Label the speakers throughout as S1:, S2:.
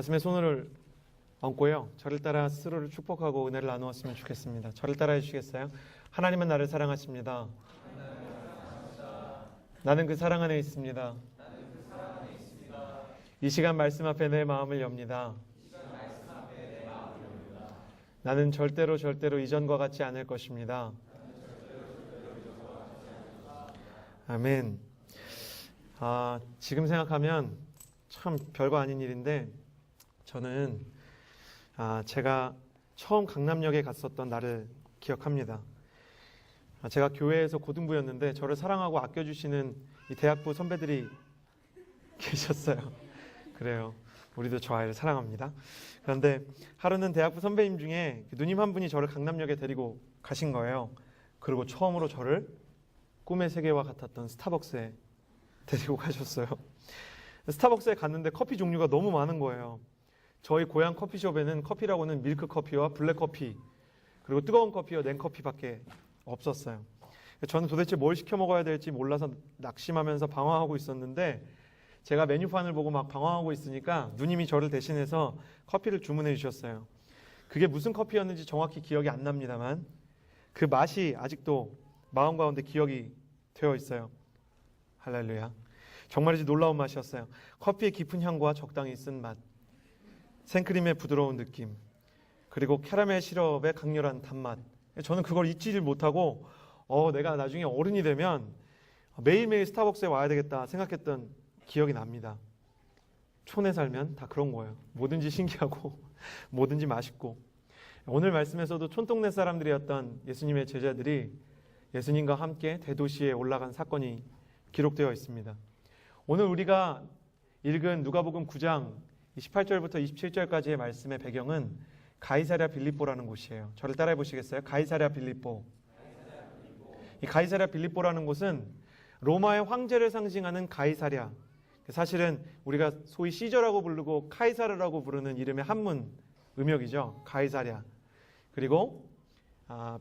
S1: 가슴에 손을 얹고요. 저를 따라 스스로를 축복하고 은혜를 나누었으면 좋겠습니다. 저를 따라해 주시겠어요? 하나님은 나를 사랑하십니다. 나는 그 사랑 안에 있습니다. 이 시간 말씀 앞에 내 마음을 엽니다. 나는 절대로 이전과 같지 않을 것입니다. 아멘. 지금 생각하면 참 별거 아닌 일인데 저는 제가 처음 강남역에 갔었던 날을 기억합니다. 제가 교회에서 고등부였는데 저를 사랑하고 아껴주시는 이 대학부 선배들이 계셨어요. 그래요. 우리도 저 아이를 사랑합니다. 그런데 하루는 대학부 선배님 중에 누님 한 분이 저를 강남역에 데리고 가신 거예요. 그리고 처음으로 저를 꿈의 세계와 같았던 스타벅스에 데리고 가셨어요. 스타벅스에 갔는데 커피 종류가 너무 많은 거예요. 저희 고향 커피숍에는 커피라고는 밀크 커피와 블랙 커피 그리고 뜨거운 커피와 냉커피밖에 없었어요. 저는 도대체 뭘 시켜 먹어야 될지 몰라서 낙심하면서 방황하고 있었는데 제가 메뉴판을 보고 막 방황하고 있으니까 누님이 저를 대신해서 커피를 주문해 주셨어요. 그게 무슨 커피였는지 정확히 기억이 안 납니다만 그 맛이 아직도 마음 가운데 기억이 되어 있어요. 할렐루야. 정말이지 놀라운 맛이었어요. 커피의 깊은 향과 적당히 쓴 맛, 생크림의 부드러운 느낌, 그리고 캐러멜 시럽의 강렬한 단맛. 저는 그걸 잊지를 못하고 내가 나중에 어른이 되면 매일매일 스타벅스에 와야 되겠다 생각했던 기억이 납니다. 촌에 살면 다 그런 거예요. 뭐든지 신기하고 뭐든지 맛있고. 오늘 말씀에서도 촌동네 사람들이었던 예수님의 제자들이 예수님과 함께 대도시에 올라간 사건이 기록되어 있습니다. 오늘 우리가 읽은 누가복음 9장 18절부터 27절까지의 말씀의 배경은 가이사랴 빌립보라는 곳이에요. 저를 따라해 보시겠어요? 가이사랴 빌립보. 이 가이사랴 빌립보라는 곳은 로마의 황제를 상징하는 가이사랴. 사실은 우리가 소위 시저라고 부르고 카이사르라고 부르는 이름의 한문 음역이죠. 가이사랴. 그리고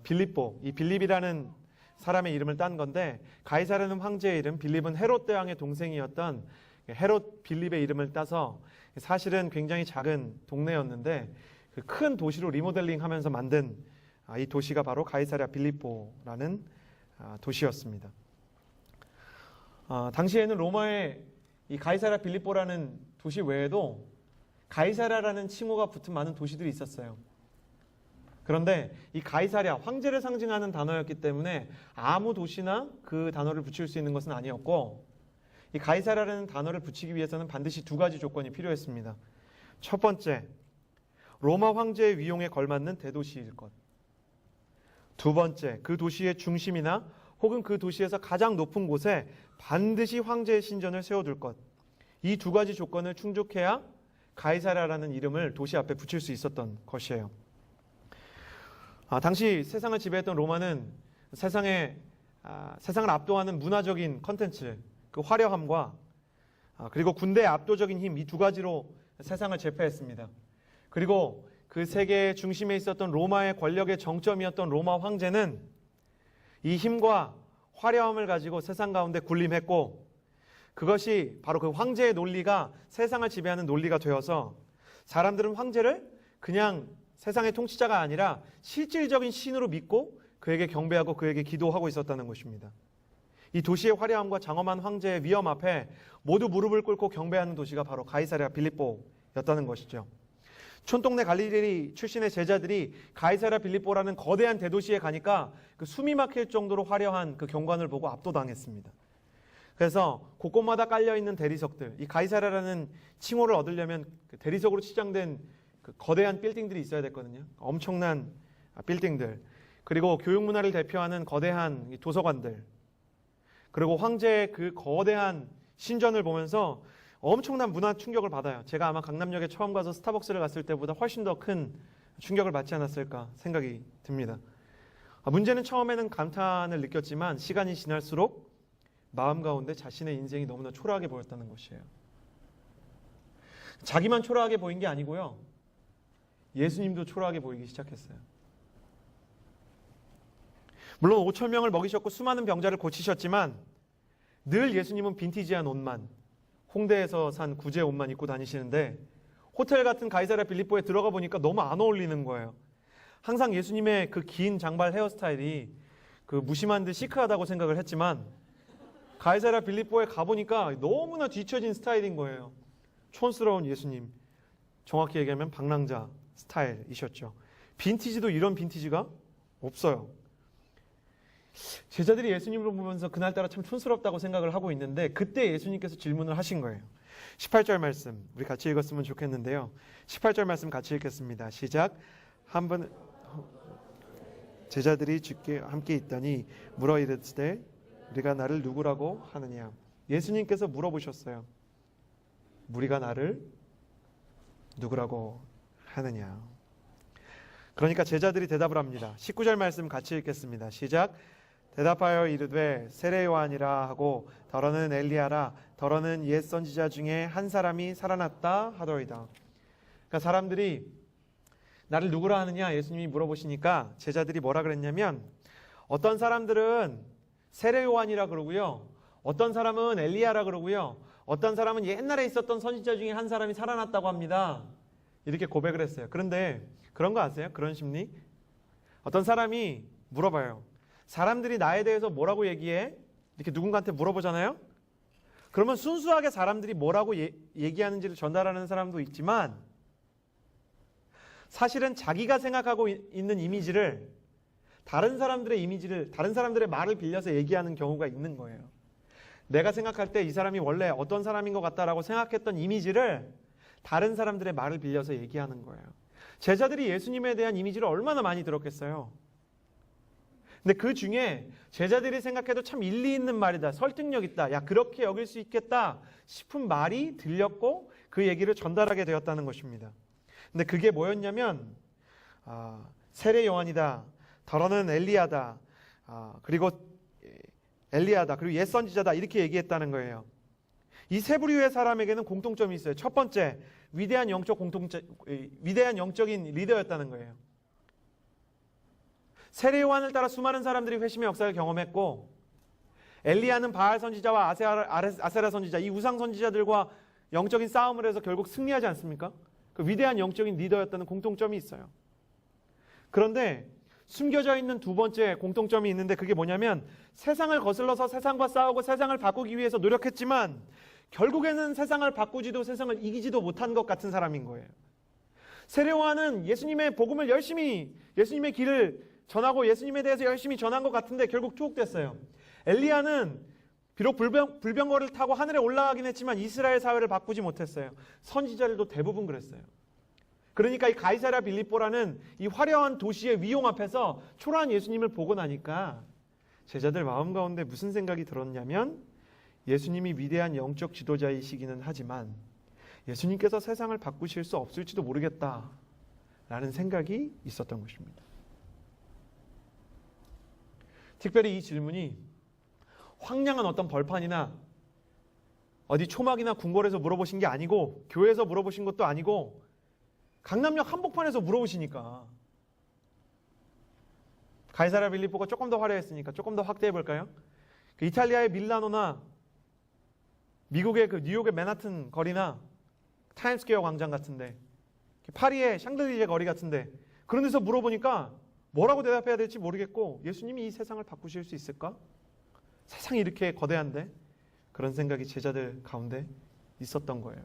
S1: 빌립보. 이 빌립이라는 사람의 이름을 딴 건데 가이사르는 황제의 이름, 빌립은 헤롯 대왕의 동생이었던 헤롯 빌립의 이름을 따서 사실은 굉장히 작은 동네였는데 그 큰 도시로 리모델링하면서 만든 이 도시가 바로 가이사랴 빌립보라는 도시였습니다. 당시에는 로마의 이 가이사랴 빌립보라는 도시 외에도 가이사랴라는 칭호가 붙은 많은 도시들이 있었어요. 그런데 이 가이사랴, 황제를 상징하는 단어였기 때문에 아무 도시나 그 단어를 붙일 수 있는 것은 아니었고 이 가이사랴라는 단어를 붙이기 위해서는 반드시 두 가지 조건이 필요했습니다. 첫 번째, 로마 황제의 위용에 걸맞는 대도시일 것. 두 번째, 그 도시의 중심이나 혹은 그 도시에서 가장 높은 곳에 반드시 황제의 신전을 세워둘 것. 이 두 가지 조건을 충족해야 가이사랴라는 이름을 도시 앞에 붙일 수 있었던 것이에요. 당시 세상을 지배했던 로마는 세상을 압도하는 문화적인 컨텐츠, 그 화려함과 그리고 군대의 압도적인 힘, 이 두 가지로 세상을 제패했습니다. 그리고 그 세계의 중심에 있었던 로마의 권력의 정점이었던 로마 황제는 이 힘과 화려함을 가지고 세상 가운데 군림했고 그것이 바로 그 황제의 논리가 세상을 지배하는 논리가 되어서 사람들은 황제를 그냥 세상의 통치자가 아니라 실질적인 신으로 믿고 그에게 경배하고 그에게 기도하고 있었다는 것입니다. 이 도시의 화려함과 장엄한 황제의 위엄 앞에 모두 무릎을 꿇고 경배하는 도시가 바로 가이사랴 빌립보였다는 것이죠. 촌동네 갈릴리 출신의 제자들이 가이사랴 빌립보라는 거대한 대도시에 가니까 그 숨이 막힐 정도로 화려한 그 경관을 보고 압도당했습니다. 그래서 곳곳마다 깔려있는 대리석들, 이 가이사랴라는 칭호를 얻으려면 그 대리석으로 치장된 그 거대한 빌딩들이 있어야 됐거든요. 엄청난 빌딩들, 그리고 교육문화를 대표하는 거대한 도서관들, 그리고 황제의 그 거대한 신전을 보면서 엄청난 문화 충격을 받아요. 제가 아마 강남역에 처음 가서 스타벅스를 갔을 때보다 훨씬 더 큰 충격을 받지 않았을까 생각이 듭니다. 문제는 처음에는 감탄을 느꼈지만 시간이 지날수록 마음 가운데 자신의 인생이 너무나 초라하게 보였다는 것이에요. 자기만 초라하게 보인 게 아니고요. 예수님도 초라하게 보이기 시작했어요. 물론 5,000명을 먹이셨고 수많은 병자를 고치셨지만 늘 예수님은 빈티지한 옷만, 홍대에서 산 구제 옷만 입고 다니시는데 호텔 같은 가이사랴 빌립보에 들어가 보니까 너무 안 어울리는 거예요. 항상 예수님의 그 긴 장발 헤어스타일이 그 무심한 듯 시크하다고 생각을 했지만 가이사랴 빌립보에 가보니까 너무나 뒤처진 스타일인 거예요. 촌스러운 예수님, 정확히 얘기하면 방랑자 스타일이셨죠. 빈티지도 이런 빈티지가 없어요. 제자들이 예수님을 보면서 그날따라 참 촌스럽다고 생각을 하고 있는데 그때 예수님께서 질문을 하신 거예요. 18절 말씀 우리 같이 읽었으면 좋겠는데요. 18절 말씀 같이 읽겠습니다. 시작. 한 번 제자들이 주께 함께 있더니 물어 이르되 우리가 나를 누구라고 하느냐. 예수님께서 물어보셨어요. 우리가 나를 누구라고 하느냐. 그러니까 제자들이 대답을 합니다. 19절 말씀 같이 읽겠습니다. 시작. 대답하여 이르되 세례 요한이라 하고 더러는 엘리야라 더러는 옛 선지자 중에 한 사람이 살아났다 하더이다. 그러니까 사람들이 나를 누구라 하느냐 예수님이 물어보시니까 제자들이 뭐라 그랬냐면 어떤 사람들은 세례 요한이라 그러고요. 어떤 사람은 엘리야라 그러고요. 어떤 사람은 옛날에 있었던 선지자 중에 한 사람이 살아났다고 합니다. 이렇게 고백을 했어요. 그런데 그런 거 아세요? 그런 심리? 어떤 사람이 물어봐요. 사람들이 나에 대해서 뭐라고 얘기해? 이렇게 누군가한테 물어보잖아요. 그러면 순수하게 사람들이 뭐라고 얘기하는지를 전달하는 사람도 있지만 사실은 자기가 생각하고 있는 이미지를 다른 사람들의 말을 빌려서 얘기하는 경우가 있는 거예요. 내가 생각할 때 이 사람이 원래 어떤 사람인 것 같다라고 생각했던 이미지를 다른 사람들의 말을 빌려서 얘기하는 거예요. 제자들이 예수님에 대한 이미지를 얼마나 많이 들었겠어요. 근데 그 중에 제자들이 생각해도 참 일리 있는 말이다, 설득력 있다, 야 그렇게 여길 수 있겠다 싶은 말이 들렸고 그 얘기를 전달하게 되었다는 것입니다. 근데 그게 뭐였냐면 세례 요한이다, 더러는 엘리야다, 그리고 엘리야다, 그리고 옛 선지자다 이렇게 얘기했다는 거예요. 이 세 부류의 사람에게는 공통점이 있어요. 첫 번째, 위대한 영적인 리더였다는 거예요. 세례 요한을 따라 수많은 사람들이 회심의 역사를 경험했고 엘리야는 바알 선지자와 아세라 선지자, 이 우상 선지자들과 영적인 싸움을 해서 결국 승리하지 않습니까? 그 위대한 영적인 리더였다는 공통점이 있어요. 그런데 숨겨져 있는 두 번째 공통점이 있는데 그게 뭐냐면 세상을 거슬러서 세상과 싸우고 세상을 바꾸기 위해서 노력했지만 결국에는 세상을 바꾸지도 세상을 이기지도 못한 것 같은 사람인 거예요. 세례 요한은 예수님의 복음을 열심히 예수님의 길을 전하고 예수님에 대해서 열심히 전한 것 같은데 결국 투옥됐어요. 엘리야는 비록 불병거를 타고 하늘에 올라가긴 했지만 이스라엘 사회를 바꾸지 못했어요. 선지자들도 대부분 그랬어요. 그러니까 이 가이사랴 빌립보라는 이 화려한 도시의 위용 앞에서 초라한 예수님을 보고 나니까 제자들 마음 가운데 무슨 생각이 들었냐면 예수님이 위대한 영적 지도자이시기는 하지만 예수님께서 세상을 바꾸실 수 없을지도 모르겠다라는 생각이 있었던 것입니다. 특별히 이 질문이 황량한 어떤 벌판이나 어디 초막이나 궁궐에서 물어보신 게 아니고 교회에서 물어보신 것도 아니고 강남역 한복판에서 물어보시니까 가이사랴 빌립보가 조금 더 화려했으니까 조금 더 확대해 볼까요? 그 이탈리아의 밀라노나 미국의 그 뉴욕의 맨하튼 거리나 타임스퀘어 광장 같은데 파리의 샹들리제 거리 같은데 그런 데서 물어보니까 뭐라고 대답해야 될지 모르겠고 예수님이 이 세상을 바꾸실 수 있을까? 세상이 이렇게 거대한데? 그런 생각이 제자들 가운데 있었던 거예요.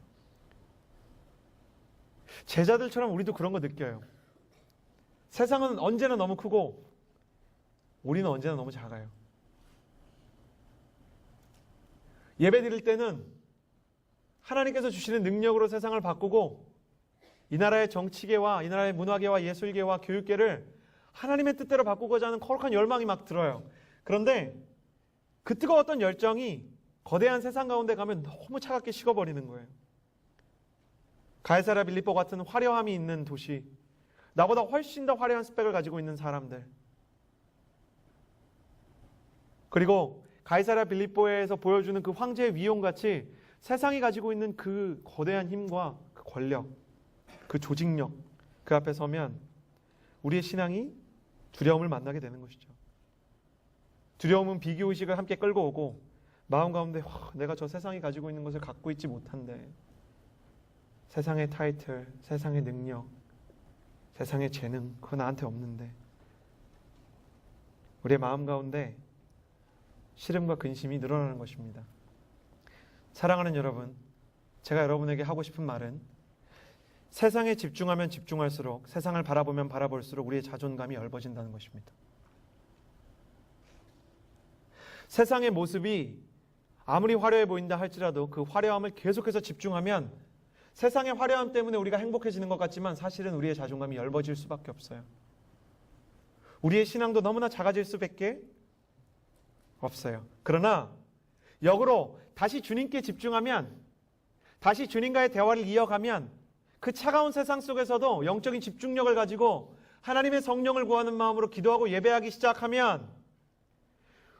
S1: 제자들처럼 우리도 그런 거 느껴요. 세상은 언제나 너무 크고 우리는 언제나 너무 작아요. 예배 드릴 때는 하나님께서 주시는 능력으로 세상을 바꾸고 이 나라의 정치계와 이 나라의 문화계와 예술계와 교육계를 하나님의 뜻대로 바꾸고자 하는 거룩한 열망이 막 들어요. 그런데 그 뜨거웠던 열정이 거대한 세상 가운데 가면 너무 차갑게 식어버리는 거예요. 가이사랴 빌립보 같은 화려함이 있는 도시, 나보다 훨씬 더 화려한 스펙을 가지고 있는 사람들, 그리고 가이사랴 빌립보에서 보여주는 그 황제의 위용같이 세상이 가지고 있는 그 거대한 힘과 그 권력, 그 조직력, 그 앞에 서면 우리의 신앙이 두려움을 만나게 되는 것이죠. 두려움은 비교의식을 함께 끌고 오고 마음 가운데 내가 저 세상이 가지고 있는 것을 갖고 있지 못한데 세상의 타이틀, 세상의 능력, 세상의 재능, 그거 나한테 없는데 우리의 마음 가운데 시름과 근심이 늘어나는 것입니다. 사랑하는 여러분, 제가 여러분에게 하고 싶은 말은 세상에 집중하면 집중할수록, 세상을 바라보면 바라볼수록 우리의 자존감이 엷어진다는 것입니다. 세상의 모습이 아무리 화려해 보인다 할지라도 그 화려함을 계속해서 집중하면 세상의 화려함 때문에 우리가 행복해지는 것 같지만 사실은 우리의 자존감이 엷어질 수밖에 없어요. 우리의 신앙도 너무나 작아질 수밖에 없어요. 그러나 역으로 다시 주님께 집중하면, 다시 주님과의 대화를 이어가면 그 차가운 세상 속에서도 영적인 집중력을 가지고 하나님의 성령을 구하는 마음으로 기도하고 예배하기 시작하면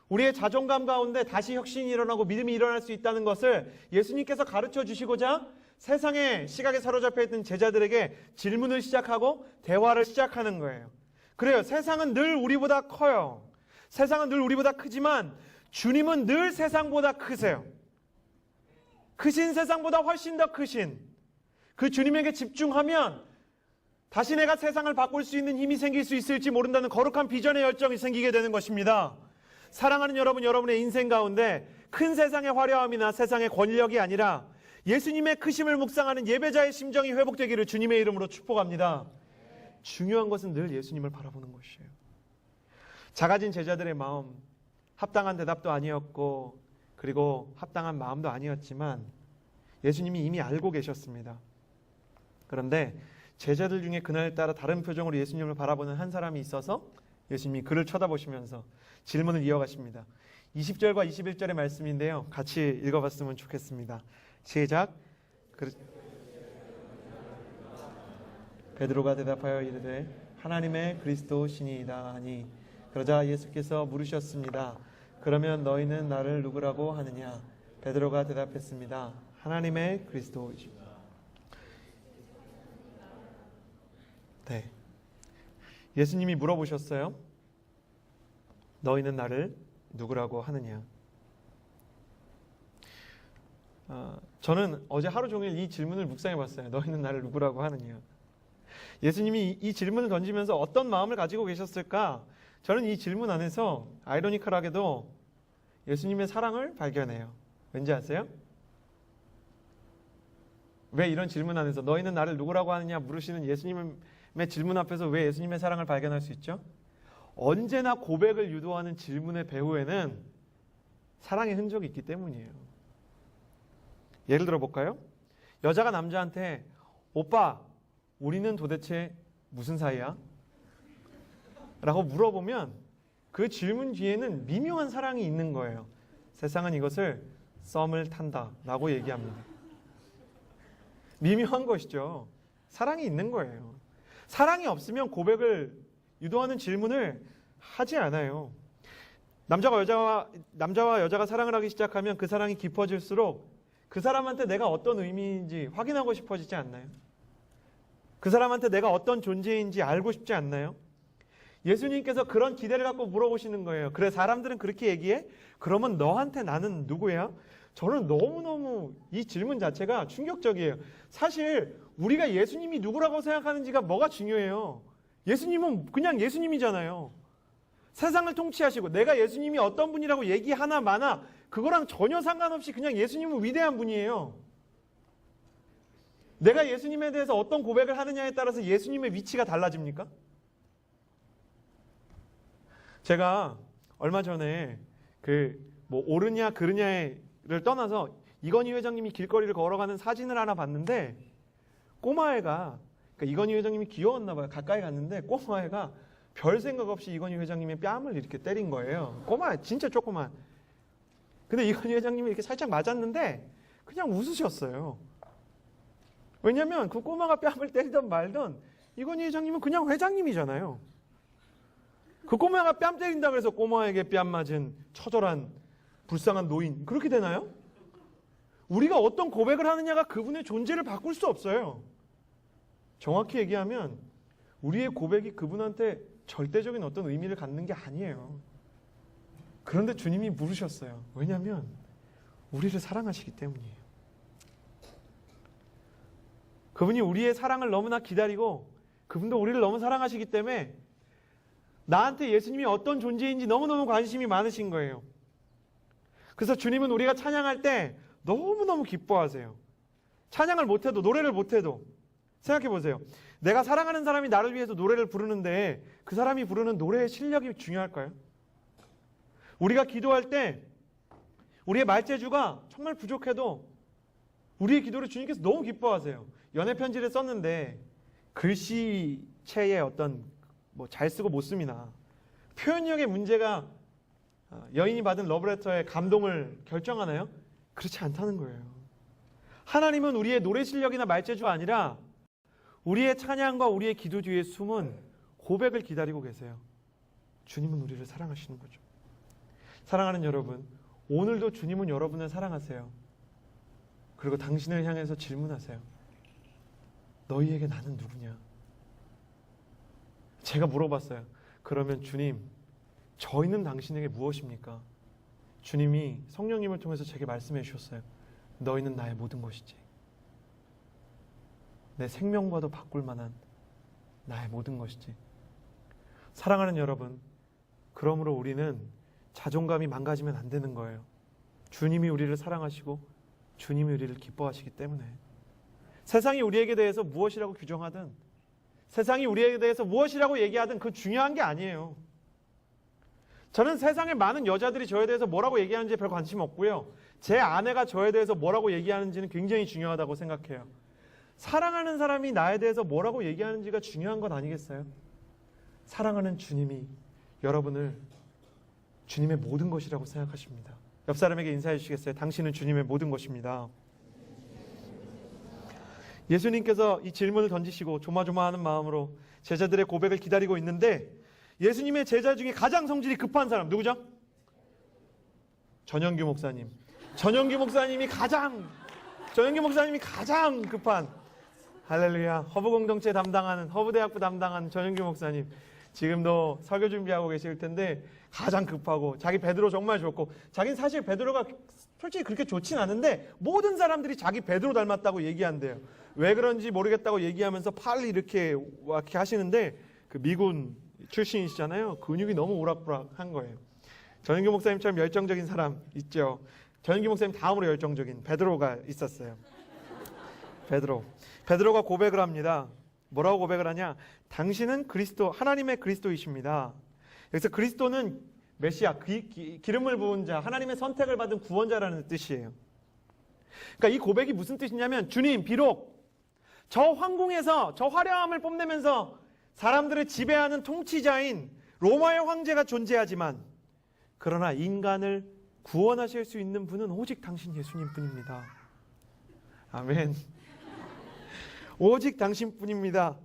S1: 우리의 자존감 가운데 다시 혁신이 일어나고 믿음이 일어날 수 있다는 것을 예수님께서 가르쳐 주시고자 세상의 시각에 사로잡혀 있던 제자들에게 질문을 시작하고 대화를 시작하는 거예요. 그래요. 세상은 늘 우리보다 커요. 세상은 늘 우리보다 크지만 주님은 늘 세상보다 크세요. 크신 세상보다 훨씬 더 크신 그 주님에게 집중하면 다시 내가 세상을 바꿀 수 있는 힘이 생길 수 있을지 모른다는 거룩한 비전의 열정이 생기게 되는 것입니다. 사랑하는 여러분, 여러분의 인생 가운데 큰 세상의 화려함이나 세상의 권력이 아니라 예수님의 크심을 묵상하는 예배자의 심정이 회복되기를 주님의 이름으로 축복합니다. 중요한 것은 늘 예수님을 바라보는 것이에요. 작아진 제자들의 마음, 합당한 대답도 아니었고 그리고 합당한 마음도 아니었지만 예수님이 이미 알고 계셨습니다. 그런데 제자들 중에 그날따라 다른 표정으로 예수님을 바라보는 한 사람이 있어서 예수님이 그를 쳐다보시면서 질문을 이어가십니다. 20절과 21절의 말씀인데요. 같이 읽어봤으면 좋겠습니다. 시작. 베드로가 대답하여 이르되 하나님의 그리스도시니이다 하니 그러자 예수께서 물으셨습니다. 그러면 너희는 나를 누구라고 하느냐? 베드로가 대답했습니다. 하나님의 그리스도이십니다. 네. 예수님이 물어보셨어요. 너희는 나를 누구라고 하느냐? 저는 어제 하루 종일 이 질문을 묵상해 봤어요. 너희는 나를 누구라고 하느냐? 예수님이 이 질문을 던지면서 어떤 마음을 가지고 계셨을까? 저는 이 질문 안에서 아이러니컬하게도 예수님의 사랑을 발견해요. 왠지 아세요? 왜 이런 질문 안에서 너희는 나를 누구라고 하느냐 물으시는 예수님의 질문 앞에서 왜 예수님의 사랑을 발견할 수 있죠? 언제나 고백을 유도하는 질문의 배후에는 사랑의 흔적이 있기 때문이에요. 예를 들어 볼까요? 여자가 남자한테 오빠, 우리는 도대체 무슨 사이야? 라고 물어보면 그 질문 뒤에는 미묘한 사랑이 있는 거예요. 세상은 이것을 썸을 탄다 라고 얘기합니다. 미묘한 것이죠. 사랑이 있는 거예요. 사랑이 없으면 고백을 유도하는 질문을 하지 않아요. 남자와 여자가 사랑을 하기 시작하면 그 사랑이 깊어질수록 그 사람한테 내가 어떤 의미인지 확인하고 싶어지지 않나요? 그 사람한테 내가 어떤 존재인지 알고 싶지 않나요? 예수님께서 그런 기대를 갖고 물어보시는 거예요. 그래, 사람들은 그렇게 얘기해? 그러면 너한테 나는 누구야? 저는 너무너무 이 질문 자체가 충격적이에요. 사실 우리가 예수님이 누구라고 생각하는지가 뭐가 중요해요. 예수님은 그냥 예수님이잖아요. 세상을 통치하시고 내가 예수님이 어떤 분이라고 얘기하나 마나 그거랑 전혀 상관없이 그냥 예수님은 위대한 분이에요. 내가 예수님에 대해서 어떤 고백을 하느냐에 따라서 예수님의 위치가 달라집니까? 제가 얼마 전에 옳으냐 그르냐를 떠나서 이건희 회장님이 길거리를 걸어가는 사진을 하나 봤는데 꼬마애가, 그러니까 이건희 회장님이 귀여웠나 봐요. 가까이 갔는데 꼬마애가 별 생각 없이 이건희 회장님의 뺨을 이렇게 때린 거예요. 꼬마, 진짜 조그만. 근데 이건희 회장님이 이렇게 살짝 맞았는데 그냥 웃으셨어요. 왜냐면 그 꼬마가 뺨을 때리던 말던 이건희 회장님은 그냥 회장님이잖아요. 그 꼬마가 뺨 때린다 그래서 꼬마에게 뺨 맞은 처절한 불쌍한 노인, 그렇게 되나요? 우리가 어떤 고백을 하느냐가 그분의 존재를 바꿀 수 없어요. 정확히 얘기하면 우리의 고백이 그분한테 절대적인 어떤 의미를 갖는 게 아니에요. 그런데 주님이 물으셨어요. 왜냐하면 우리를 사랑하시기 때문이에요. 그분이 우리의 사랑을 너무나 기다리고 그분도 우리를 너무 사랑하시기 때문에 나한테 예수님이 어떤 존재인지 너무너무 관심이 많으신 거예요. 그래서 주님은 우리가 찬양할 때 너무너무 기뻐하세요. 찬양을 못해도, 노래를 못해도 생각해 보세요. 내가 사랑하는 사람이 나를 위해서 노래를 부르는데 그 사람이 부르는 노래의 실력이 중요할까요? 우리가 기도할 때 우리의 말재주가 정말 부족해도 우리의 기도를 주님께서 너무 기뻐하세요. 연애 편지를 썼는데 글씨체의 어떤 잘 쓰고 못 씁니다. 표현력의 문제가 여인이 받은 러브레터의 감동을 결정하나요? 그렇지 않다는 거예요. 하나님은 우리의 노래 실력이나 말재주가 아니라 우리의 찬양과 우리의 기도 뒤에 숨은 고백을 기다리고 계세요. 주님은 우리를 사랑하시는 거죠. 사랑하는 여러분, 오늘도 주님은 여러분을 사랑하세요. 그리고 당신을 향해서 질문하세요. 너희에게 나는 누구냐? 제가 물어봤어요. 그러면 주님, 저희는 당신에게 무엇입니까? 주님이 성령님을 통해서 제게 말씀해 주셨어요. 너희는 나의 모든 것이지. 내 생명과도 바꿀 만한 나의 모든 것이지. 사랑하는 여러분, 그러므로 우리는 자존감이 망가지면 안 되는 거예요. 주님이 우리를 사랑하시고 주님이 우리를 기뻐하시기 때문에 세상이 우리에게 대해서 무엇이라고 규정하든 세상이 우리에게 대해서 무엇이라고 얘기하든 그 중요한 게 아니에요. 저는 세상의 많은 여자들이 저에 대해서 뭐라고 얘기하는지 별 관심 없고요. 제 아내가 저에 대해서 뭐라고 얘기하는지는 굉장히 중요하다고 생각해요. 사랑하는 사람이 나에 대해서 뭐라고 얘기하는지가 중요한 건 아니겠어요? 사랑하는 주님이 여러분을 주님의 모든 것이라고 생각하십니다. 옆 사람에게 인사해 주시겠어요? 당신은 주님의 모든 것입니다. 예수님께서 이 질문을 던지시고 조마조마하는 마음으로 제자들의 고백을 기다리고 있는데 예수님의 제자 중에 가장 성질이 급한 사람 누구죠? 전영규 목사님. 전영규 목사님이 가장 급한, 할렐루야, 허브공동체 담당하는, 허브대학부 담당하는 전영규 목사님. 지금도 설교 준비하고 계실 텐데 가장 급하고 자기 베드로 정말 좋고, 자기는 사실 베드로가 솔직히 그렇게 좋진 않은데 모든 사람들이 자기 베드로 닮았다고 얘기한대요. 왜 그런지 모르겠다고 얘기하면서 팔을 이렇게 하시는데 그 미군 출신이시잖아요. 근육이 너무 오락부락한 거예요. 전영규 목사님처럼 열정적인 사람 있죠. 전영규 목사님 다음으로 열정적인 베드로가 있었어요. 베드로가 고백을 합니다. 뭐라고 고백을 하냐? 당신은 그리스도, 하나님의 그리스도이십니다. 여기서 그리스도는 메시아, 기름을 부은 자, 하나님의 선택을 받은 구원자라는 뜻이에요. 그러니까 이 고백이 무슨 뜻이냐면, 주님, 비록 저 황궁에서 저 화려함을 뽐내면서 사람들을 지배하는 통치자인 로마의 황제가 존재하지만, 그러나 인간을 구원하실 수 있는 분은 오직 당신 예수님뿐입니다. 아멘. 오직 당신뿐입니다.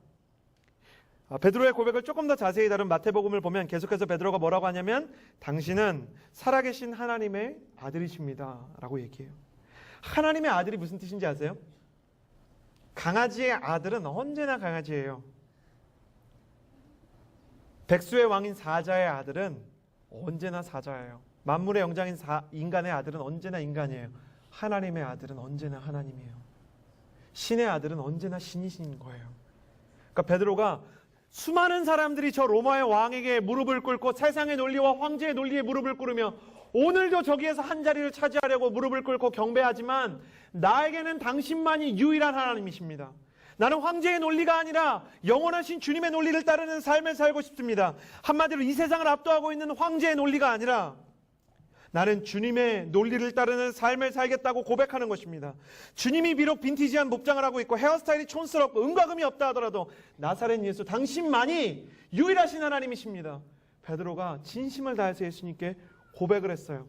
S1: 베드로의 고백을 조금 더 자세히 다룬 마태복음을 보면 계속해서 베드로가 뭐라고 하냐면, 당신은 살아계신 하나님의 아들이십니다 라고 얘기해요. 하나님의 아들이 무슨 뜻인지 아세요? 강아지의 아들은 언제나 강아지예요. 백수의 왕인 사자의 아들은 언제나 사자예요. 만물의 영장인 인간의 아들은 언제나 인간이에요. 하나님의 아들은 언제나 하나님이에요. 신의 아들은 언제나 신이신 거예요. 그러니까 베드로가 수많은 사람들이 저 로마의 왕에게 무릎을 꿇고 세상의 논리와 황제의 논리에 무릎을 꿇으며 오늘도 저기에서 한 자리를 차지하려고 무릎을 꿇고 경배하지만, 나에게는 당신만이 유일한 하나님이십니다. 나는 황제의 논리가 아니라 영원하신 주님의 논리를 따르는 삶을 살고 싶습니다. 한마디로 이 세상을 압도하고 있는 황제의 논리가 아니라 나는 주님의 논리를 따르는 삶을 살겠다고 고백하는 것입니다. 주님이 비록 빈티지한 목장을 하고 있고 헤어스타일이 촌스럽고 음과금이 없다 하더라도 나사렛 예수, 당신만이 유일하신 하나님이십니다. 베드로가 진심을 다해서 예수님께 고백을 했어요.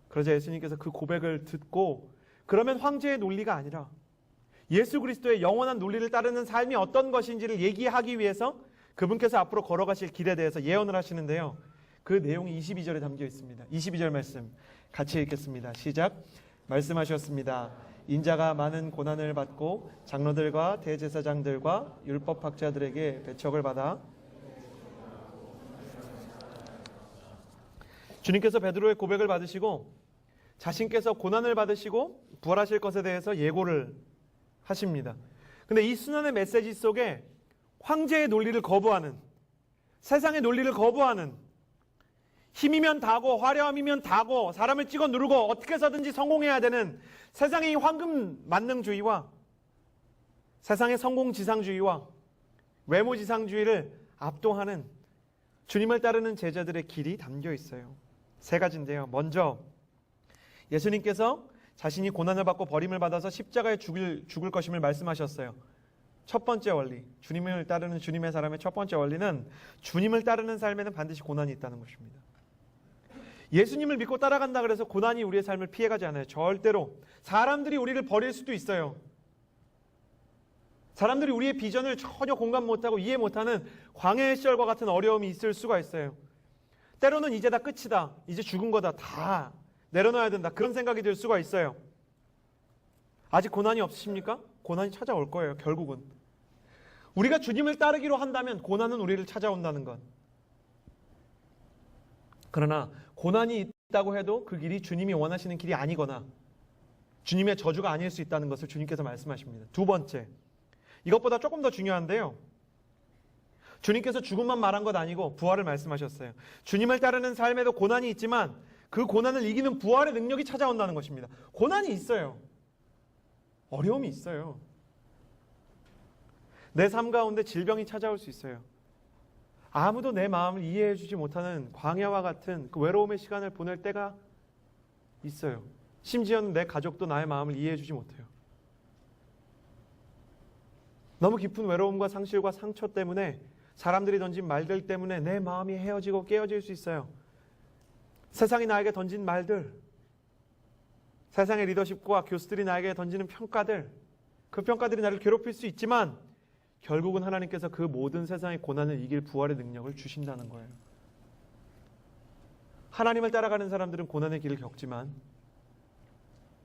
S1: 그러자 예수님께서 그 고백을 듣고, 그러면 황제의 논리가 아니라 예수 그리스도의 영원한 논리를 따르는 삶이 어떤 것인지를 얘기하기 위해서 그분께서 앞으로 걸어가실 길에 대해서 예언을 하시는데요. 그 내용이 22절에 담겨 있습니다. 22절 말씀 같이 읽겠습니다. 시작. 말씀하셨습니다. 인자가 많은 고난을 받고 장로들과 대제사장들과 율법학자들에게 배척을 받아. 주님께서 베드로의 고백을 받으시고 자신께서 고난을 받으시고 부활하실 것에 대해서 예고를 하십니다. 근데 이 순환의 메시지 속에 황제의 논리를 거부하는, 세상의 논리를 거부하는, 힘이면 다고 화려함이면 다고 사람을 찍어 누르고 어떻게 해서든지 성공해야 되는 세상의 황금 만능주의와 세상의 성공지상주의와 외모지상주의를 압도하는 주님을 따르는 제자들의 길이 담겨 있어요. 세 가지인데요. 먼저 예수님께서 자신이 고난을 받고 버림을 받아서 십자가에 죽을 것임을 말씀하셨어요. 첫 번째 원리, 주님을 따르는 주님의 사람의 첫 번째 원리는 주님을 따르는 삶에는 반드시 고난이 있다는 것입니다. 예수님을 믿고 따라간다 그래서 고난이 우리의 삶을 피해가지 않아요. 절대로. 사람들이 우리를 버릴 수도 있어요. 사람들이 우리의 비전을 전혀 공감 못하고 이해 못하는 광야의 시절과 같은 어려움이 있을 수가 있어요. 때로는 이제 다 끝이다, 이제 죽은 거다, 다 내려놔야 된다, 그런 생각이 들 수가 있어요. 아직 고난이 없으십니까? 고난이 찾아올 거예요. 결국은 우리가 주님을 따르기로 한다면 고난은 우리를 찾아온다는 것. 그러나 고난이 있다고 해도 그 길이 주님이 원하시는 길이 아니거나 주님의 저주가 아닐 수 있다는 것을 주님께서 말씀하십니다. 두 번째, 이것보다 조금 더 중요한데요, 주님께서 죽음만 말한 것 아니고 부활을 말씀하셨어요. 주님을 따르는 삶에도 고난이 있지만 그 고난을 이기는 부활의 능력이 찾아온다는 것입니다. 고난이 있어요. 어려움이 있어요. 내 삶 가운데 질병이 찾아올 수 있어요. 아무도 내 마음을 이해해 주지 못하는 광야와 같은 그 외로움의 시간을 보낼 때가 있어요. 심지어는 내 가족도 나의 마음을 이해해 주지 못해요. 너무 깊은 외로움과 상실과 상처 때문에, 사람들이 던진 말들 때문에 내 마음이 헤어지고 깨어질 수 있어요. 세상이 나에게 던진 말들, 세상의 리더십과 교수들이 나에게 던지는 평가들, 그 평가들이 나를 괴롭힐 수 있지만 결국은 하나님께서 그 모든 세상의 고난을 이길 부활의 능력을 주신다는 거예요. 하나님을 따라가는 사람들은 고난의 길을 겪지만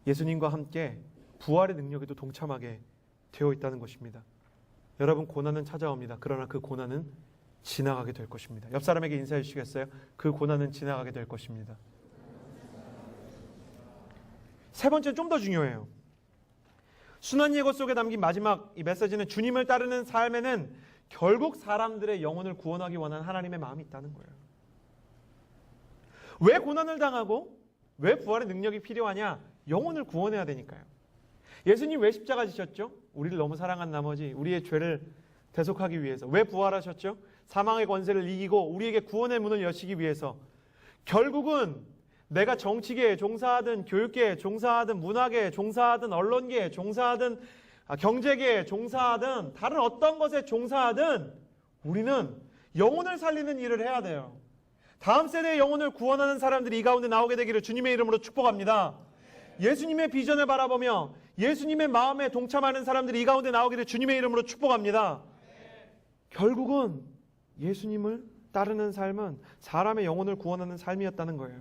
S1: 예수님과 함께 부활의 능력에도 동참하게 되어 있다는 것입니다. 여러분, 고난은 찾아옵니다. 그러나 그 고난은 지나가게 될 것입니다. 옆 사람에게 인사해 주시겠어요? 그 고난은 지나가게 될 것입니다. 세 번째는 좀 더 중요해요. 순환 예고 속에 담긴 마지막 이 메시지는 주님을 따르는 삶에는 결국 사람들의 영혼을 구원하기 원하는 하나님의 마음이 있다는 거예요. 왜 고난을 당하고 왜 부활의 능력이 필요하냐? 영혼을 구원해야 되니까요. 예수님 왜 십자가 지셨죠? 우리를 너무 사랑한 나머지 우리의 죄를 대속하기 위해서. 왜 부활하셨죠? 사망의 권세를 이기고 우리에게 구원의 문을 여시기 위해서. 결국은 내가 정치계에 종사하든 교육계에 종사하든 문화계에 종사하든 언론계에 종사하든 경제계에 종사하든 다른 어떤 것에 종사하든 우리는 영혼을 살리는 일을 해야 돼요. 다음 세대의 영혼을 구원하는 사람들이 이 가운데 나오게 되기를 주님의 이름으로 축복합니다. 예수님의 비전을 바라보며 예수님의 마음에 동참하는 사람들이 이 가운데 나오기를 주님의 이름으로 축복합니다. 결국은 예수님을 따르는 삶은 사람의 영혼을 구원하는 삶이었다는 거예요.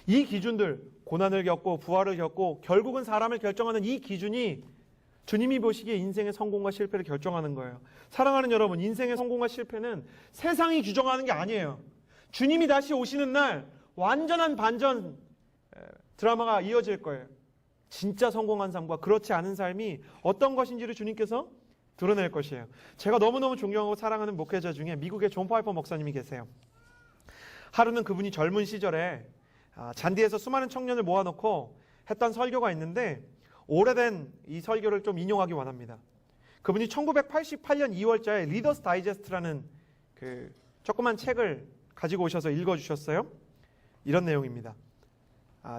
S1: 이 기준들, 고난을 겪고 부활을 겪고 결국은 사람을 결정하는 이 기준이 주님이 보시기에 인생의 성공과 실패를 결정하는 거예요. 사랑하는 여러분, 인생의 성공과 실패는 세상이 규정하는 게 아니에요. 주님이 다시 오시는 날 완전한 반전 드라마가 이어질 거예요. 진짜 성공한 삶과 그렇지 않은 삶이 어떤 것인지를 주님께서 드러낼 것이에요. 제가 너무너무 존경하고 사랑하는 목회자 중에 미국의 존 파이퍼 목사님이 계세요. 하루는 그분이 젊은 시절에 잔디에서 수많은 청년을 모아놓고 했던 설교가 있는데 오래된 이 설교를 좀 인용하기 원합니다. 그분이 1988년 2월자에 리더스 다이제스트라는 그 조그만 책을 가지고 오셔서 읽어주셨어요. 이런 내용입니다.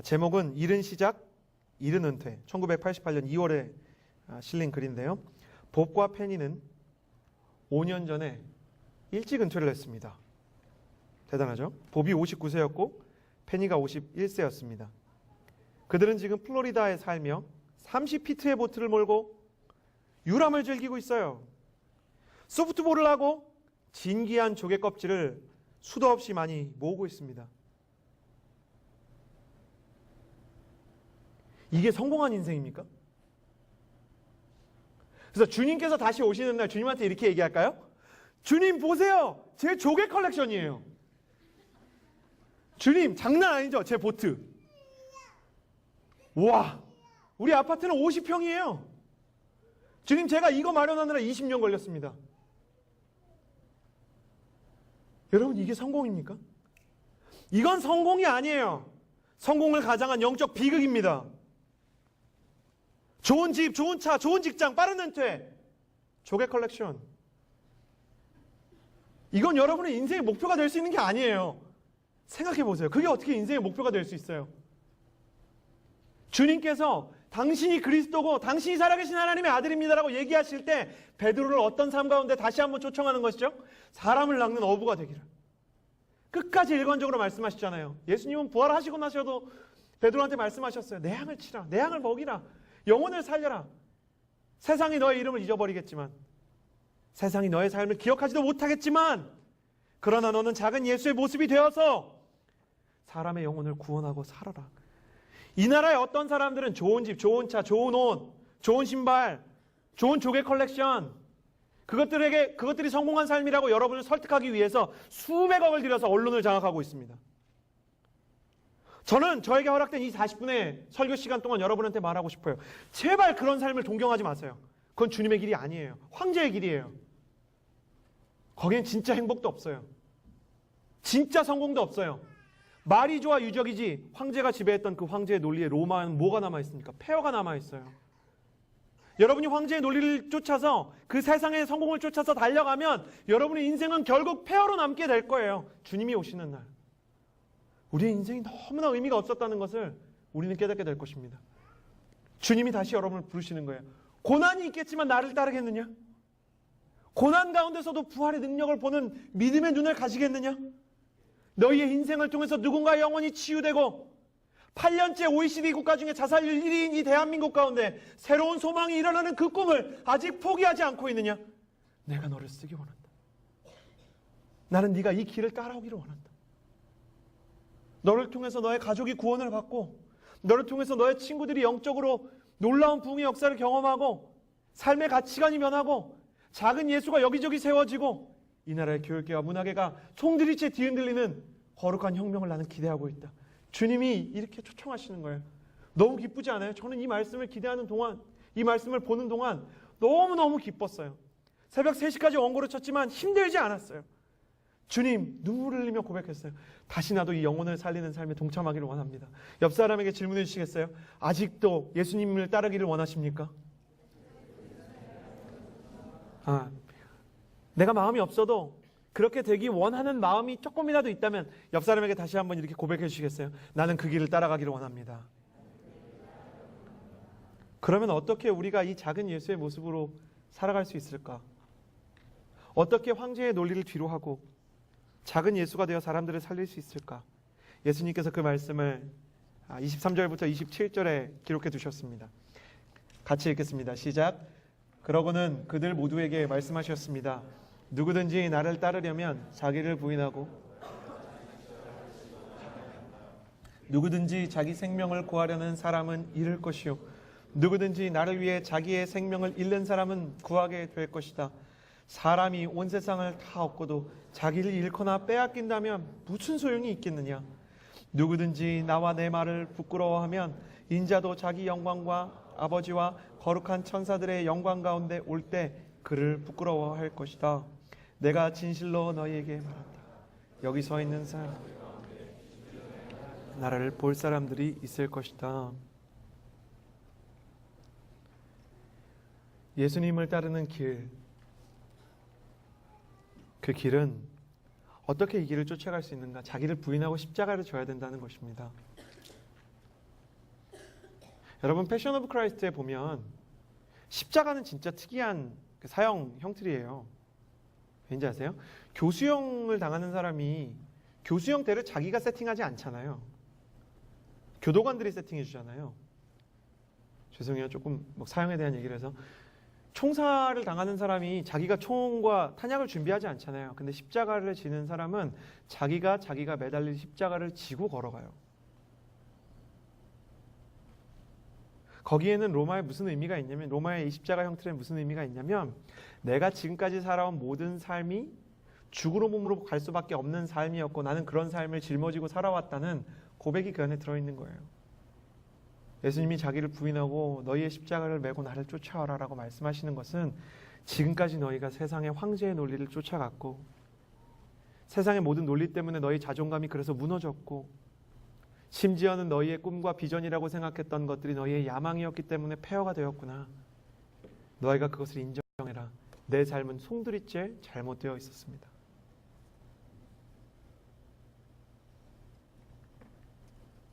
S1: 제목은 이른 시작, 이른 은퇴. 1988년 2월에 실린 글인데요. 봅과 페니는 5년 전에 일찍 은퇴를 했습니다. 대단하죠? 봅이 59세였고 페니가 51세였습니다. 그들은 지금 플로리다에 살며 30피트의 보트를 몰고 유람을 즐기고 있어요. 소프트볼을 하고 진기한 조개 껍질을 수도 없이 많이 모으고 있습니다. 이게 성공한 인생입니까? 그래서 주님께서 다시 오시는 날 주님한테 이렇게 얘기할까요? 주님 보세요, 제 조개 컬렉션이에요. 주님 장난 아니죠? 제 보트. 와, 우리 아파트는 50평이에요. 주님, 제가 이거 마련하느라 20년 걸렸습니다. 여러분, 이게 성공입니까? 이건 성공이 아니에요. 성공을 가장한 영적 비극입니다. 좋은 집, 좋은 차, 좋은 직장, 빠른 은퇴, 조개 컬렉션. 이건 여러분의 인생의 목표가 될 수 있는 게 아니에요. 생각해 보세요. 그게 어떻게 인생의 목표가 될 수 있어요? 주님께서 당신이 그리스도고 당신이 살아계신 하나님의 아들입니다라고 얘기하실 때 베드로를 어떤 삶 가운데 다시 한번 초청하는 것이죠? 사람을 낚는 어부가 되기를. 끝까지 일관적으로 말씀하시잖아요. 예수님은 부활하시고 나셔도 베드로한테 말씀하셨어요. 내 양을 치라, 내 양을 먹이라, 영혼을 살려라. 세상이 너의 이름을 잊어버리겠지만, 세상이 너의 삶을 기억하지도 못하겠지만, 그러나 너는 작은 예수의 모습이 되어서 사람의 영혼을 구원하고 살아라. 이 나라의 어떤 사람들은 좋은 집, 좋은 차, 좋은 옷, 좋은 신발, 좋은 조개 컬렉션, 그것들이 성공한 삶이라고 여러분을 설득하기 위해서 수백억을 들여서 언론을 장악하고 있습니다. 저는 저에게 허락된 이 40분의 설교 시간 동안 여러분한테 말하고 싶어요. 제발 그런 삶을 동경하지 마세요. 그건 주님의 길이 아니에요. 황제의 길이에요. 거기엔 진짜 행복도 없어요. 진짜 성공도 없어요. 말이 좋아 유적이지 황제가 지배했던 그 황제의 논리에 로마는 뭐가 남아있습니까? 폐허가 남아있어요. 여러분이 황제의 논리를 쫓아서 그 세상의 성공을 쫓아서 달려가면 여러분의 인생은 결국 폐허로 남게 될 거예요. 주님이 오시는 날. 우리의 인생이 너무나 의미가 없었다는 것을 우리는 깨닫게 될 것입니다. 주님이 다시 여러분을 부르시는 거예요. 고난이 있겠지만 나를 따르겠느냐? 고난 가운데서도 부활의 능력을 보는 믿음의 눈을 가지겠느냐? 너희의 인생을 통해서 누군가의 영혼이 치유되고 8년째 OECD 국가 중에 자살률 1위인 이 대한민국 가운데 새로운 소망이 일어나는 그 꿈을 아직 포기하지 않고 있느냐? 내가 너를 쓰기 원한다. 나는 네가 이 길을 따라오기를 원한다. 너를 통해서 너의 가족이 구원을 받고, 너를 통해서 너의 친구들이 영적으로 놀라운 부흥의 역사를 경험하고, 삶의 가치관이 변하고, 작은 예수가 여기저기 세워지고, 이 나라의 교육계와 문화계가 총들이채 뒤흔들리는 거룩한 혁명을 나는 기대하고 있다. 주님이 이렇게 초청하시는 거예요. 너무 기쁘지 않아요? 저는 이 말씀을 기대하는 동안, 이 말씀을 보는 동안 너무너무 기뻤어요. 새벽 3시까지 원고를 쳤지만 힘들지 않았어요. 주님, 눈물을 흘리며 고백했어요. 다시 나도 이 영혼을 살리는 삶에 동참하기를 원합니다. 옆 사람에게 질문해 주시겠어요? 아직도 예수님을 따르기를 원하십니까? 내가 마음이 없어도 그렇게 되기 원하는 마음이 조금이라도 있다면 옆 사람에게 다시 한번 이렇게 고백해 주시겠어요? 나는 그 길을 따라가기를 원합니다. 그러면 어떻게 우리가 이 작은 예수의 모습으로 살아갈 수 있을까? 어떻게 황제의 논리를 뒤로하고 작은 예수가 되어 사람들을 살릴 수 있을까? 예수님께서 그 말씀을 23절부터 27절에 기록해 두셨습니다. 같이 읽겠습니다. 시작. 그러고는 그들 모두에게 말씀하셨습니다. 누구든지 나를 따르려면 자기를 부인하고 누구든지 자기 생명을 구하려는 사람은 잃을 것이요 누구든지 나를 위해 자기의 생명을 잃는 사람은 구하게 될 것이다. 사람이 온 세상을 다 얻고도 자기를 잃거나 빼앗긴다면 무슨 소용이 있겠느냐? 누구든지 나와 내 말을 부끄러워하면 인자도 자기 영광과 아버지와 거룩한 천사들의 영광 가운데 올 때 그를 부끄러워할 것이다. 내가 진실로 너희에게 말한다. 여기 서 있는 사람 나를 볼 사람들이 있을 것이다. 예수님을 따르는 길, 그 길은 어떻게 이 길을 쫓아갈 수 있는가? 자기를 부인하고 십자가를 져야 된다는 것입니다. 여러분, 패션 오브 크라이스트에 보면 십자가는 진짜 특이한 사형 형틀이에요. 왠지 아세요? 교수형을 당하는 사람이 교수형 때를 자기가 세팅하지 않잖아요. 교도관들이 세팅해 주잖아요. 죄송해요. 조금 사형에 대한 얘기를 해서 총살을 당하는 사람이 자기가 총과 탄약을 준비하지 않잖아요. 근데 십자가를 지는 사람은 자기가 매달릴 십자가를 지고 걸어가요. 거기에는 로마에 무슨 의미가 있냐면, 로마의 이 십자가 형틀에 무슨 의미가 있냐면, 내가 지금까지 살아온 모든 삶이 죽으로 몸으로 갈 수밖에 없는 삶이었고 나는 그런 삶을 짊어지고 살아왔다는 고백이 그 안에 들어있는 거예요. 예수님이 자기를 부인하고 너희의 십자가를 메고 나를 쫓아와라 라고 말씀하시는 것은 지금까지 너희가 세상의 황제의 논리를 쫓아갔고 세상의 모든 논리 때문에 너희 자존감이 그래서 무너졌고 심지어는 너희의 꿈과 비전이라고 생각했던 것들이 너희의 야망이었기 때문에 폐허가 되었구나. 너희가 그것을 인정해라. 내 삶은 송두리째 잘못되어 있었습니다.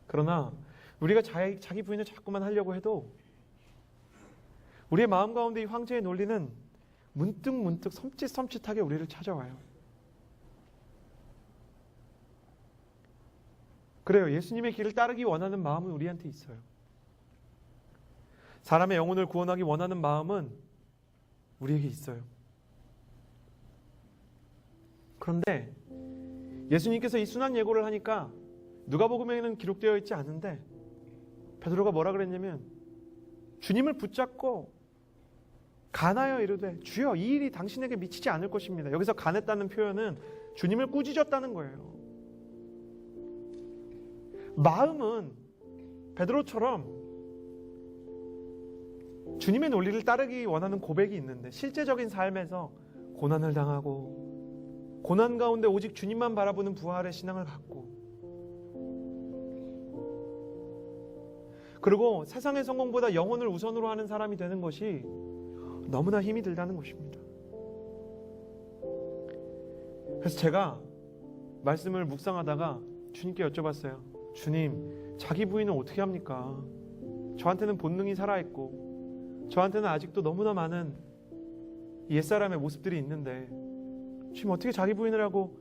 S1: 그러나 우리가 자기 부인을 자꾸만 하려고 해도 우리의 마음 가운데 이 황제의 논리는 문득 섬찟하게 우리를 찾아와요. 그래요. 예수님의 길을 따르기 원하는 마음은 우리한테 있어요. 사람의 영혼을 구원하기 원하는 마음은 우리에게 있어요. 그런데 예수님께서 이 순환 예고를 하니까 누가복음에는 기록되어 있지 않은데 베드로가 뭐라 그랬냐면 주님을 붙잡고 간하여 이르되 주여 이 일이 당신에게 미치지 않을 것입니다. 여기서 간했다는 표현은 주님을 꾸짖었다는 거예요. 마음은 베드로처럼 주님의 논리를 따르기 원하는 고백이 있는데 실제적인 삶에서 고난을 당하고 고난 가운데 오직 주님만 바라보는 부활의 신앙을 갖고 그리고 세상의 성공보다 영혼을 우선으로 하는 사람이 되는 것이 너무나 힘이 들다는 것입니다. 그래서 제가 말씀을 묵상하다가 주님께 여쭤봤어요. 주님, 자기 부인은 어떻게 합니까? 저한테는 본능이 살아있고 저한테는 아직도 너무나 많은 옛사람의 모습들이 있는데 주님 어떻게 자기 부인을 하고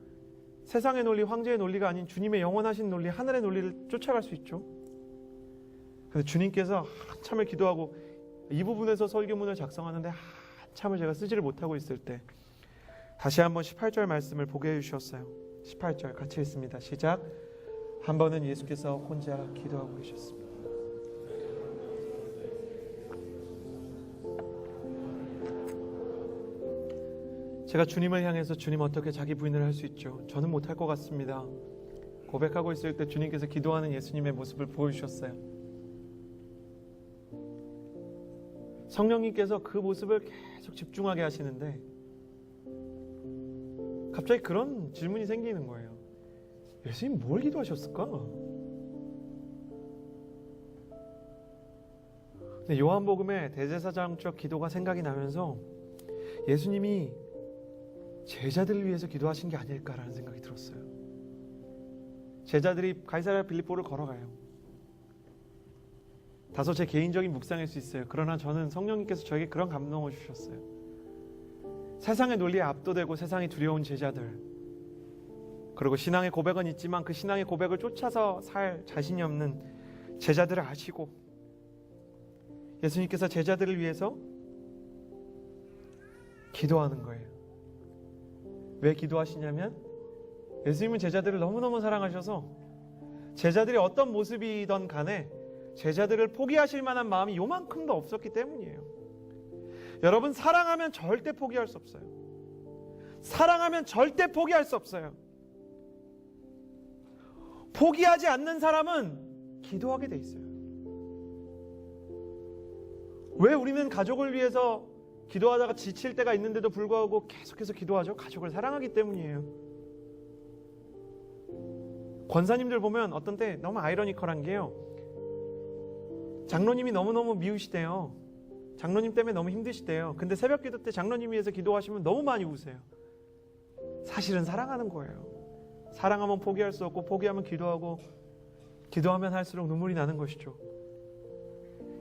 S1: 세상의 논리, 황제의 논리가 아닌 주님의 영원하신 논리, 하늘의 논리를 쫓아갈 수 있죠? 그래서 주님께서 한참을 기도하고 이 부분에서 설교문을 작성하는데 한참을 제가 쓰지를 못하고 있을 때 다시 한번 18절 말씀을 보게 해주셨어요. 18절 같이 읽습니다. 시작. 한 번은 예수께서 혼자 기도하고 계셨습니다. 제가 주님을 향해서 주님 어떻게 자기 부인을 할 수 있죠? 저는 못할 것 같습니다. 고백하고 있을 때 주님께서 기도하는 예수님의 모습을 보여주셨어요. 성령님께서 그 모습을 계속 집중하게 하시는데 갑자기 그런 질문이 생기는 거예요. 예수님 뭘 기도하셨을까? 근데 요한복음에 대제사장적 기도가 생각이 나면서 예수님이 제자들을 위해서 기도하신 게 아닐까라는 생각이 들었어요. 제자들이 가이사랴 빌립보를 걸어가요. 다소 제 개인적인 묵상일 수 있어요. 그러나 저는 성령님께서 저에게 그런 감동을 주셨어요. 세상의 논리에 압도되고 세상이 두려운 제자들, 그리고 신앙의 고백은 있지만 그 신앙의 고백을 쫓아서 살 자신이 없는 제자들을 아시고 예수님께서 제자들을 위해서 기도하는 거예요. 왜 기도하시냐면 예수님은 제자들을 너무너무 사랑하셔서 제자들이 어떤 모습이든 간에 제자들을 포기하실 만한 마음이 요만큼도 없었기 때문이에요. 여러분, 사랑하면 절대 포기할 수 없어요. 사랑하면 절대 포기할 수 없어요. 포기하지 않는 사람은 기도하게 돼 있어요. 왜 우리는 가족을 위해서 기도하다가 지칠 때가 있는데도 불구하고 계속해서 기도하죠? 가족을 사랑하기 때문이에요. 권사님들 보면 어떤 때 너무 아이러니컬한 게요. 장로님이 너무너무 미우시대요. 장로님 때문에 너무 힘드시대요. 근데 새벽 기도 때 장로님 위해서 기도하시면 너무 많이 우세요. 사실은 사랑하는 거예요. 사랑하면 포기할 수 없고 포기하면 기도하고 기도하면 할수록 눈물이 나는 것이죠.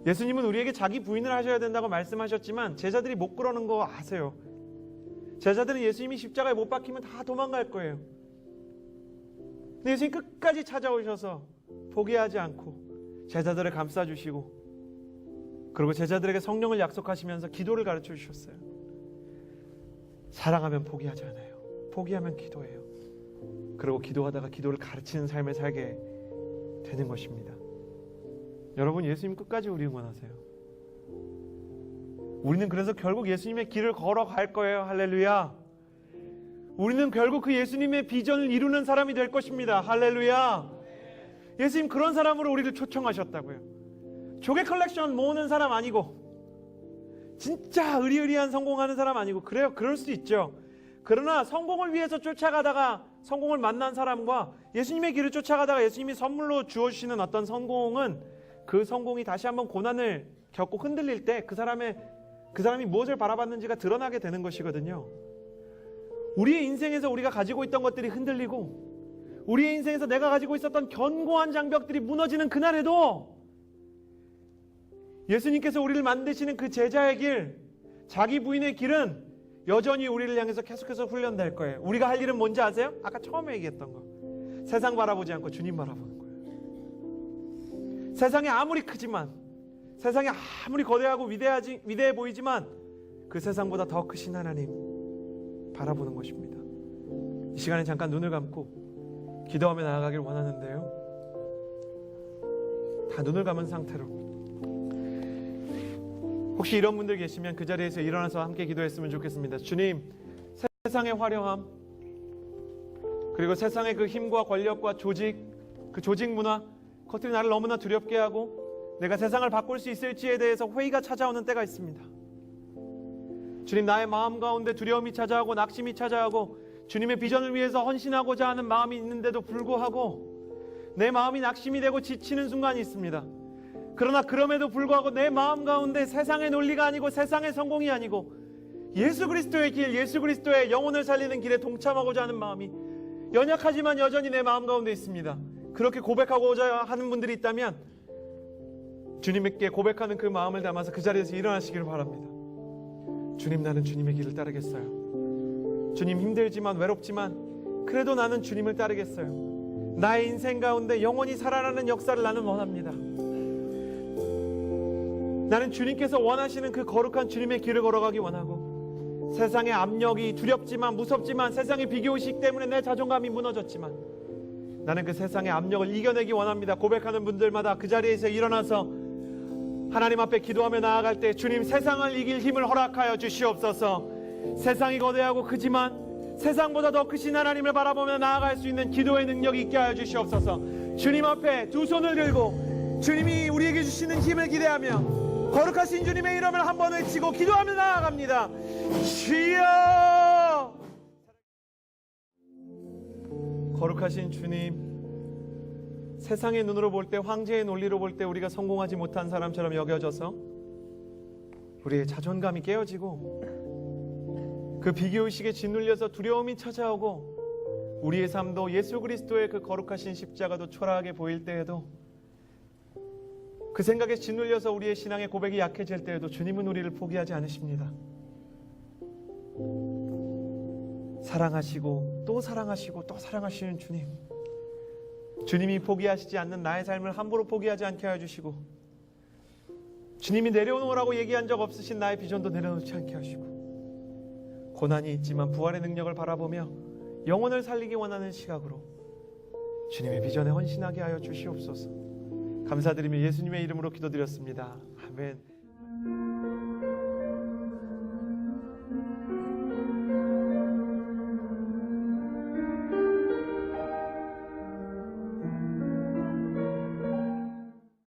S1: 예수님은 우리에게 자기 부인을 하셔야 된다고 말씀하셨지만 제자들이 못 그러는 거 아세요? 제자들은 예수님이 십자가에 못 박히면 다 도망갈 거예요. 근데 예수님 끝까지 찾아오셔서 포기하지 않고 제자들을 감싸주시고 그리고 제자들에게 성령을 약속하시면서 기도를 가르쳐 주셨어요. 사랑하면 포기하지 않아요. 포기하면 기도해요. 그리고 기도하다가 기도를 가르치는 삶을 살게 되는 것입니다. 여러분, 예수님 끝까지 우리 응원하세요. 우리는 그래서 결국 예수님의 길을 걸어갈 거예요. 할렐루야. 우리는 결국 그 예수님의 비전을 이루는 사람이 될 것입니다. 할렐루야. 예수님 그런 사람으로 우리를 초청하셨다고요. 조개 컬렉션 모으는 사람 아니고 진짜 의리의리한 성공하는 사람 아니고 그래요. 그럴 수 있죠. 그러나 성공을 위해서 쫓아가다가 성공을 만난 사람과 예수님의 길을 쫓아가다가 예수님이 선물로 주어주시는 어떤 성공은 그 성공이 다시 한번 고난을 겪고 흔들릴 때 그 사람이 무엇을 바라봤는지가 드러나게 되는 것이거든요. 우리의 인생에서 우리가 가지고 있던 것들이 흔들리고 우리의 인생에서 내가 가지고 있었던 견고한 장벽들이 무너지는 그날에도 예수님께서 우리를 만드시는 그 제자의 길, 자기 부인의 길은 여전히 우리를 향해서 계속해서 훈련될 거예요. 우리가 할 일은 뭔지 아세요? 아까 처음에 얘기했던 거. 세상 바라보지 않고 주님 바라보는 거예요. 세상이 아무리 크지만, 세상이 아무리 거대하고 위대해 보이지만 그 세상보다 더 크신 하나님 바라보는 것입니다. 이 시간에 잠깐 눈을 감고 기도하며 나아가길 원하는데요. 다 눈을 감은 상태로 혹시 이런 분들 계시면 그 자리에서 일어나서 함께 기도했으면 좋겠습니다. 주님, 세상의 화려함 그리고 세상의 그 힘과 권력과 조직, 그 조직 문화, 그것들이 나를 너무나 두렵게 하고 내가 세상을 바꿀 수 있을지에 대해서 회의가 찾아오는 때가 있습니다. 주님, 나의 마음 가운데 두려움이 찾아오고 낙심이 찾아오고 주님의 비전을 위해서 헌신하고자 하는 마음이 있는데도 불구하고 내 마음이 낙심이 되고 지치는 순간이 있습니다. 그러나 그럼에도 불구하고 내 마음 가운데 세상의 논리가 아니고 세상의 성공이 아니고 예수 그리스도의 길, 예수 그리스도의 영혼을 살리는 길에 동참하고자 하는 마음이 연약하지만 여전히 내 마음 가운데 있습니다. 그렇게 고백하고자 하는 분들이 있다면 주님께 고백하는 그 마음을 담아서 그 자리에서 일어나시기를 바랍니다. 주님, 나는 주님의 길을 따르겠어요. 주님, 힘들지만 외롭지만 그래도 나는 주님을 따르겠어요. 나의 인생 가운데 영원히 살아나는 역사를 나는 원합니다. 나는 주님께서 원하시는 그 거룩한 주님의 길을 걸어가기 원하고 세상의 압력이 두렵지만 무섭지만 세상의 비교의식 때문에 내 자존감이 무너졌지만 나는 그 세상의 압력을 이겨내기 원합니다. 고백하는 분들마다 그 자리에서 일어나서 하나님 앞에 기도하며 나아갈 때 주님, 세상을 이길 힘을 허락하여 주시옵소서. 세상이 거대하고 크지만 세상보다 더 크신 하나님을 바라보며 나아갈 수 있는 기도의 능력이 있게 하여 주시옵소서. 주님 앞에 두 손을 들고 주님이 우리에게 주시는 힘을 기대하며 거룩하신 주님의 이름을 한번 외치고 기도하며 나아갑니다. 주여! 거룩하신 주님, 세상의 눈으로 볼 때, 황제의 논리로 볼 때 우리가 성공하지 못한 사람처럼 여겨져서 우리의 자존감이 깨어지고 그 비교의식에 짓눌려서 두려움이 찾아오고 우리의 삶도 예수 그리스도의 그 거룩하신 십자가도 초라하게 보일 때에도 그 생각에 짓눌려서 우리의 신앙의 고백이 약해질 때에도 주님은 우리를 포기하지 않으십니다. 사랑하시고 또 사랑하시고 또 사랑하시는 주님, 주님이 포기하시지 않는 나의 삶을 함부로 포기하지 않게 해주시고 주님이 내려놓으라고 얘기한 적 없으신 나의 비전도 내려놓지 않게 하시고 고난이 있지만 부활의 능력을 바라보며 영혼을 살리기 원하는 시각으로 주님의 비전에 헌신하게 하여 주시옵소서. 감사드리며 예수님의 이름으로 기도드렸습니다. 아멘.